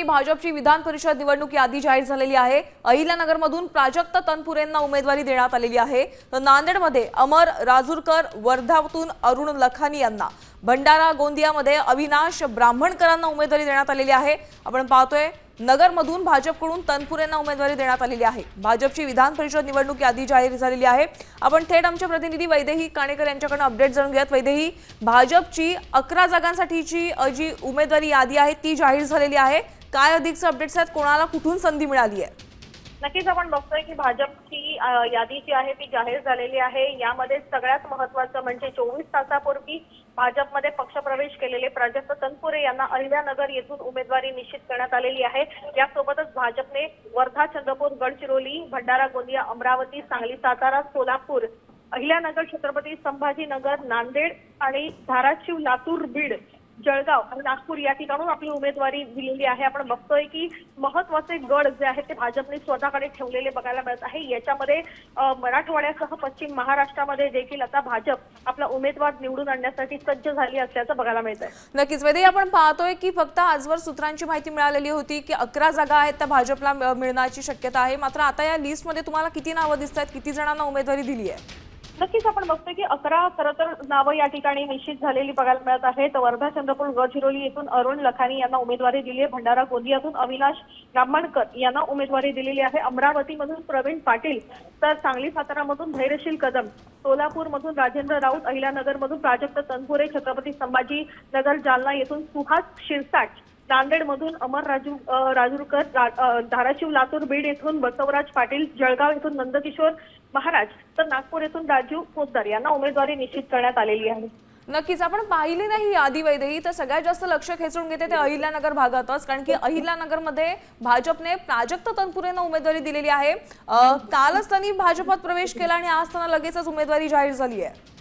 भाजपची विधान परिषद निवडणूक यादी जाहीर झालेली आहे। अहिल्यानगरमधून प्राजक्त तनपुरेंना उमेदवारी देण्यात आलेली आहे। तर नांदेडमध्ये अमर राजूरकर, वर्धातून अरुण लखानी यांना, भंडारा गोंदियामध्ये अविनाश ब्राह्मणकरांना उमेदवारी देण्यात आलेली आहे। आपण पाहतोय नगरमधून भाजपकडून तनपुरेंना उमेदवारी देण्यात आलेली आहे। भाजपची विधान परिषद निवडणूक यादी जाहीर झालेली आहे। आपण थेट आमचे प्रतिनिधी वैदेही काणेकर यांच्याकडून अपडेट जाणून घेऊयात। वैदेही, भाजपची 11 जागांसाठीची जी उमेदवारी यादी आहे ती जाहीर झालेली आहे। काय अधिकचे अपडेट्स आहेत, कोणाला कुठून संधी मिळाली आहे? नक्कीच आपण बघतोय की भाजपची यादी जी आहे ती जाहीर झालेली आहे। यामध्ये सगळ्यात महत्त्वाचं म्हणजे 24 तासापूर्वी भाजपमध्ये पक्षप्रवेश केलेले प्राजक्त तनपुरे यांना अहिल्यानगर येथून उमेदवारी निश्चित करण्यात आलेली आहे। यासोबतच भाजपने वर्धा, चंद्रपूर, गडचिरोली, भंडारा गोंदिया, अमरावती, सांगली, सातारा, सोलापूर, अहिल्यानगर, छत्रपती संभाजीनगर, नांदेड आणि धाराशिव, लातूर, बीड, जळगाव आणि नागपूर या ठिकाणून आपली उमेदवारी दिलेली आहे। आपण बघतोय की महत्त्वाचे गड जे आहेत ते भाजपने स्वतःकडे ठेवलेले बघायला मिळत आहे। याच्यामध्ये मराठवाड्यासह पश्चिम महाराष्ट्रामध्ये देखील आता भाजप आपला उमेदवार निवडून आणण्यासाठी सज्ज झाली असल्याचं बघायला मिळत आहे। नक्कीच वैदेही, आपण पाहतोय की फक्त आजवर सूत्रांची माहिती मिळालेली होती की 11 जागा आहेत त्या भाजपला मिळण्याची शक्यता आहे। मात्र आता या लिस्टमध्ये तुम्हाला किती नावं दिसत आहेत, किती जणांना उमेदवारी दिली आहे? नक्कीच आपण बघतोय की 11 खरं तर नावं या ठिकाणी निश्चित झालेली बघायला मिळत आहेत। वर्धा, चंद्रपूर, गडचिरोली येथून अरुण लखानी यांना उमेदवारी दिली आहे। भंडारा गोंदियातून अविनाश ब्राह्मणकर यांना उमेदवारी दिलेली आहे। अमरावतीमधून प्रवीण पाटील, तर सांगली, सातारामधून धैर्यशील कदम, सोलापूरमधून राजेंद्र राऊत, अहिल्यानगरमधून प्राजक्त तनपुरे, छत्रपती संभाजीनगर, जालना येथून सुहास शिरसाट, नांदेडमधून अमर राजूरकर, धाराशिव, लातूर, बीड येथून बसवराज पाटील, जळगाव येथून नंदकिशोर महाराज, तर नागपूर येथून राजू पोद्दार यांना उमेदवारी निश्चित करण्यात आलेली आहे। नक्कीच आपण पाहिली नाही यादी वैदेही, तर सगळ्यात जास्त लक्ष खेचून घेते ते अहिल्यानगर भागातच, कारण की अहिल्यानगरमध्ये भाजपने प्राजक्त तनपुरेंना उमेदवारी दिलेली आहे। कालच त्यांनी भाजपात प्रवेश केला आणि आज त्यांना लगेचच उमेदवारी जाहीर झाली आहे।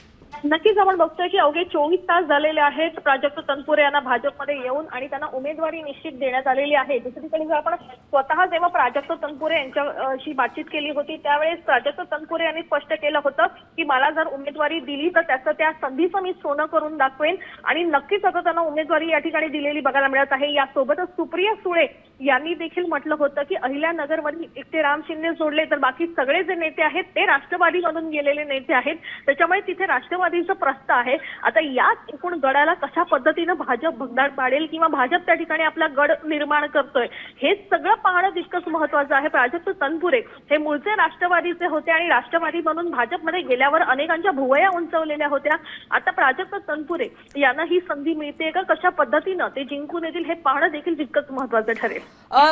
नक्कीच आपण बघतोय की अवघे 24 तास झालेले आहेत प्राजक्त तनपुरे यांना भाजपमध्ये येऊन आणि त्यांना उमेदवारी निश्चित देण्यात आलेली आहे। दुसरीकडे जर आपण स्वतः जेव्हा प्राजक्त तनपुरे यांच्याशी बातचीत केली होती त्यावेळेस प्राजक्त तनपुरे यांनी स्पष्ट केलं होतं की मला जर उमेदवारी दिली तर त्याचं त्या संधीचं मी सोनं करून दाखवेन आणि नक्कीच आता त्यांना उमेदवारी या ठिकाणी दिलेली बघायला मिळत आहे। यासोबतच सुप्रिया सुळे यांनी देखील म्हटलं होतं की अहिल्यानगरमध्ये एकटे राम शिंदे सोडले तर बाकी सगळे जे नेते आहेत ते राष्ट्रवादीमधून गेलेले नेते आहेत, त्याच्यामुळे तिथे राष्ट्रवादीचं प्रश्न आहे। आता याच एकूण गडाला कशा पद्धतीनं भाजप भगदाड पाडेल किंवा भाजप त्या ठिकाणी आपला गड निर्माण करतोय हे सगळं पाहणं तितकंच महत्त्वाचं आहे। प्राजक्त तनपुरे हे मूळचे राष्ट्रवादीचे होते आणि राष्ट्रवादी म्हणून भाजपमध्ये गेल्यावर अनेकांच्या भुवया उंचवलेल्या होत्या। आता प्राजक्त तनपुरे यांना ही संधी मिळते का, कशा पद्धतीनं ते जिंकून येतील हे पाहणं देखील तितकंच महत्त्वाचं ठरेल।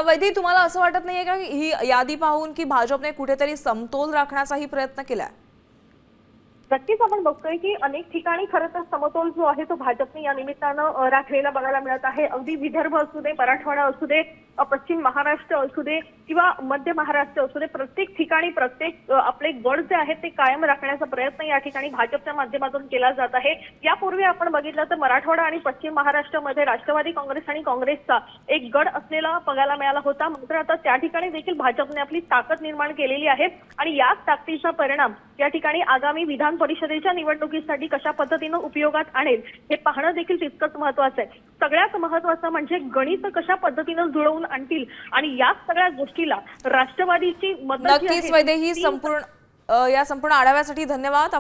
वैदेही, तुम्हाला असं वाटत नाहीये का ही यादी पाहून की भाजपने कुठेतरी समतोल राखण्याचाही प्रयत्न केलाय? नक्कीच आपण बघतोय की अनेक ठिकाणी खरं तर समतोल जो आहे तो भाजपने या निमित्तानं राखलेला बघायला मिळत आहे। अगदी विदर्भ असू दे, मराठवाडा असू दे, पश्चिम महाराष्ट्र असू दे किंवा मध्य महाराष्ट्र असू दे, प्रत्येक ठिकाणी प्रत्येक आपले गड जे आहेत ते कायम राखण्याचा प्रयत्न या ठिकाणी भाजपच्या माध्यमातून केला जात आहे। यापूर्वी आपण बघितलं तर मराठवाडा आणि पश्चिम महाराष्ट्रामध्ये राष्ट्रवादी काँग्रेस आणि काँग्रेसचा एक गड असलेला बघायला मिळाला होता। मात्र आता त्या ठिकाणी देखील भाजपने आपली ताकद निर्माण केलेली आहे आणि याच ताकदीचा परिणाम या ठिकाणी आगामी विधान परिषदेच्या निवडणुकीसाठी कशा पद्धतीनं उपयोगात आणेल हे पाहणं देखील तितकंच महत्त्वाचं आहे। सगळ्यात महत्त्वाचं म्हणजे गणित कशा पद्धतीनं जुळवून आणतील आणि या सगळ्या गोष्टीला राष्ट्रवादीची मदत। नक्कीच वैदेही, या संपूर्ण आढाव्यासाठी धन्यवाद।